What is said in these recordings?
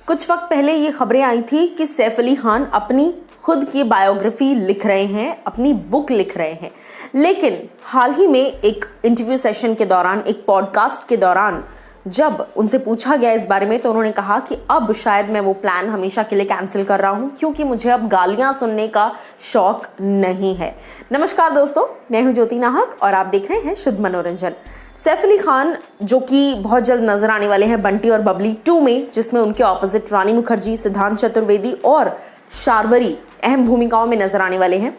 कुछ वक्त पहले ये खबरें आई थी कि सैफ अली खान अपनी खुद की बायोग्राफी लिख रहे हैं, अपनी बुक लिख रहे हैं। लेकिन हाल ही में एक इंटरव्यू सेशन के दौरान, एक पॉडकास्ट के दौरान जब उनसे पूछा गया इस बारे में, तो उन्होंने कहा कि अब शायद मैं वो प्लान हमेशा के लिए कैंसिल कर रहा हूं क्योंकि मुझे अब गालियां सुनने का शौक नहीं है। नमस्कार दोस्तों, मैं हूं ज्योति नाहक और आप देख रहे हैं शुद्ध मनोरंजन। सैफ अली खान जो कि बहुत जल्द नजर आने वाले हैं बंटी और बबली 2 में, जिसमें उनके ऑपोजिट रानी मुखर्जी, सिद्धांत चतुर्वेदी और शार्वरी अहम भूमिकाओं में नजर आने वाले हैं।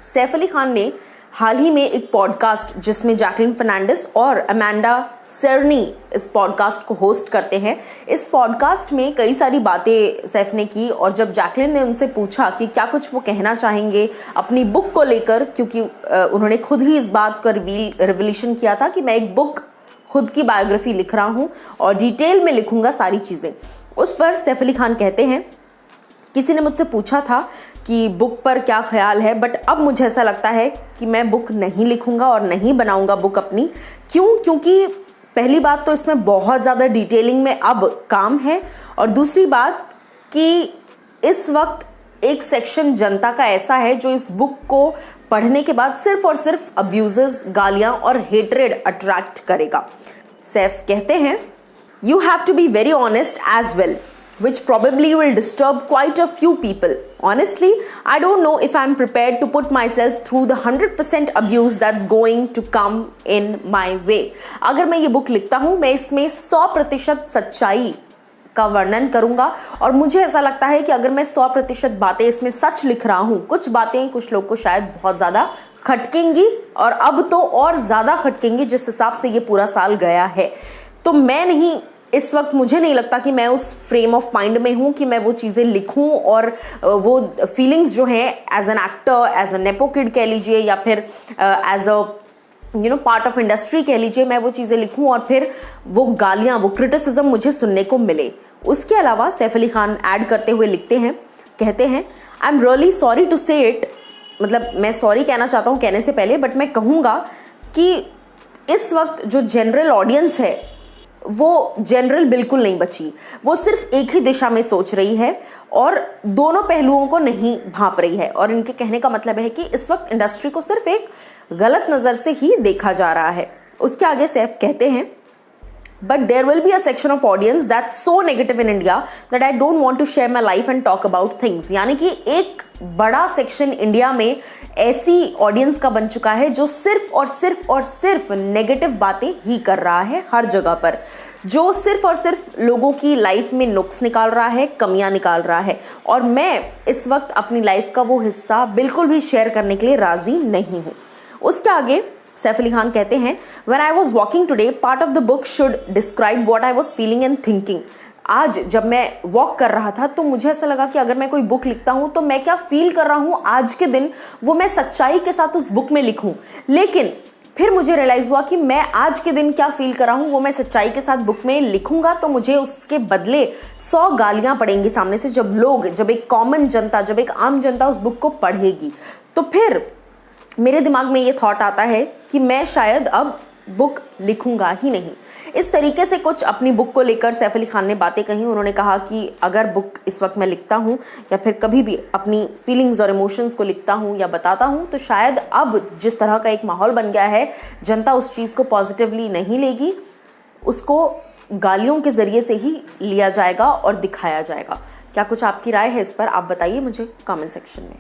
सैफ अली खान ने हाल ही में एक पॉडकास्ट जिसमें जैकलिन फर्नांडिस और अमेंडा सेरनी इस पॉडकास्ट को होस्ट करते हैं, इस पॉडकास्ट में कई सारी बातें सैफ ने की। और जब जैकलिन ने उनसे पूछा कि क्या कुछ वो कहना चाहेंगे अपनी बुक को लेकर, क्योंकि उन्होंने खुद ही इस बात का रिवोल्यूशन किया था कि मैं एक बुक, खुद की बायोग्राफी लिख रहा हूँ और डिटेल में लिखूंगा सारी चीज़ें। उस पर सैफ अली खान कहते हैं, किसी ने मुझसे पूछा था कि बुक पर क्या ख्याल है, बट अब मुझे ऐसा लगता है कि मैं बुक नहीं लिखूंगा और नहीं बनाऊंगा बुक अपनी। क्यों? क्योंकि पहली बात तो इसमें बहुत ज़्यादा डिटेलिंग में अब काम है, और दूसरी बात कि इस वक्त एक सेक्शन जनता का ऐसा है जो इस बुक को पढ़ने के बाद सिर्फ और सिर्फ अब्यूजेस, गालियाँ और हेट्रेड अट्रैक्ट करेगा। सैफ कहते हैं, you have to be very honest as well, which probably will disturb quite a few people. Honestly, I don't know if I'm prepared to put myself through the 100% abuse that's going to come in my way. अगर मैं ये book लिखता हूँ, मैं इसमें 100% सच्चाई का वर्णन करूंगा, और मुझे ऐसा लगता है कि अगर मैं 100% बातें इसमें सच लिख रहा हूँ, कुछ बातें कुछ लोग को शायद बहुत ज़्यादा खटकेंगी, और अब तो और ज़्यादा खटकेंगी जिस हिसाब से ये पूरा साल गया है। तो मैं नहीं, इस वक्त मुझे नहीं लगता कि मैं उस फ्रेम ऑफ माइंड में हूँ कि मैं वो चीज़ें लिखूँ और वो फीलिंग्स जो हैं as an actor, as a nepo kid कह लीजिए, या फिर as a part of industry कह लीजिए, मैं वो चीज़ें लिखूँ और फिर वो गालियाँ, वो क्रिटिसिज्म मुझे सुनने को मिले। उसके अलावा सैफ अली खान ऐड करते हुए लिखते हैं, कहते हैं, I am really sorry to say it, मतलब मैं सॉरी कहना चाहता हूँ कहने से पहले, बट मैं कहूँगा कि इस वक्त जो जनरल ऑडियंस है वो जनरल बिल्कुल नहीं बची। वो सिर्फ एक ही दिशा में सोच रही है और दोनों पहलुओं को नहीं भांप रही है। और इनके कहने का मतलब है कि इस वक्त इंडस्ट्री को सिर्फ एक गलत नज़र से ही देखा जा रहा है। उसके आगे सैफ कहते हैं, but there will be a section of audience that's so negative in India that I don't want to share my life and talk about things. यानी कि एक बड़ा सेक्शन इंडिया में ऐसी ऑडियंस का बन चुका है जो सिर्फ और सिर्फ और सिर्फ नेगेटिव बातें ही कर रहा है हर जगह पर, जो सिर्फ और सिर्फ लोगों की लाइफ में नुक्स निकाल रहा है, कमियां निकाल रहा है। और मैं इस वक्त अपनी लाइफ का वो हिस्सा बिल्कुल भी शेयर करने के लिए राजी नहीं हूँ। उसके आगे सैफ अली खान कहते हैं, when I was walking today part of the book should describe what I was feeling and thinking. आज जब मैं वॉक कर रहा था तो मुझे ऐसा लगा कि अगर मैं कोई बुक लिखता हूँ तो मैं क्या फील कर रहा हूँ आज के दिन, वो मैं सच्चाई के साथ उस बुक में लिखूं। लेकिन फिर मुझे रियलाइज हुआ कि मैं आज के दिन क्या फील कर रहा हूँ वो मैं सच्चाई के साथ बुक में लिखूंगा तो मुझे उसके बदले 100 गालियां पड़ेंगी सामने से, जब एक कॉमन जनता, जब एक आम जनता उस बुक को पढ़ेगी। तो फिर मेरे दिमाग में ये थॉट आता है कि मैं शायद अब बुक लिखूंगा ही नहीं। इस तरीके से कुछ अपनी बुक को लेकर सैफ अली खान ने बातें कही। उन्होंने कहा कि अगर बुक इस वक्त मैं लिखता हूँ या फिर कभी भी अपनी फीलिंग्स और इमोशंस को लिखता हूँ या बताता हूँ, तो शायद अब जिस तरह का एक माहौल बन गया है, जनता उस चीज़ को पॉजिटिवली नहीं लेगी, उसको गालियों के ज़रिए से ही लिया जाएगा और दिखाया जाएगा। क्या कुछ आपकी राय है इस पर? आप बताइए मुझे कमेंट सेक्शन में।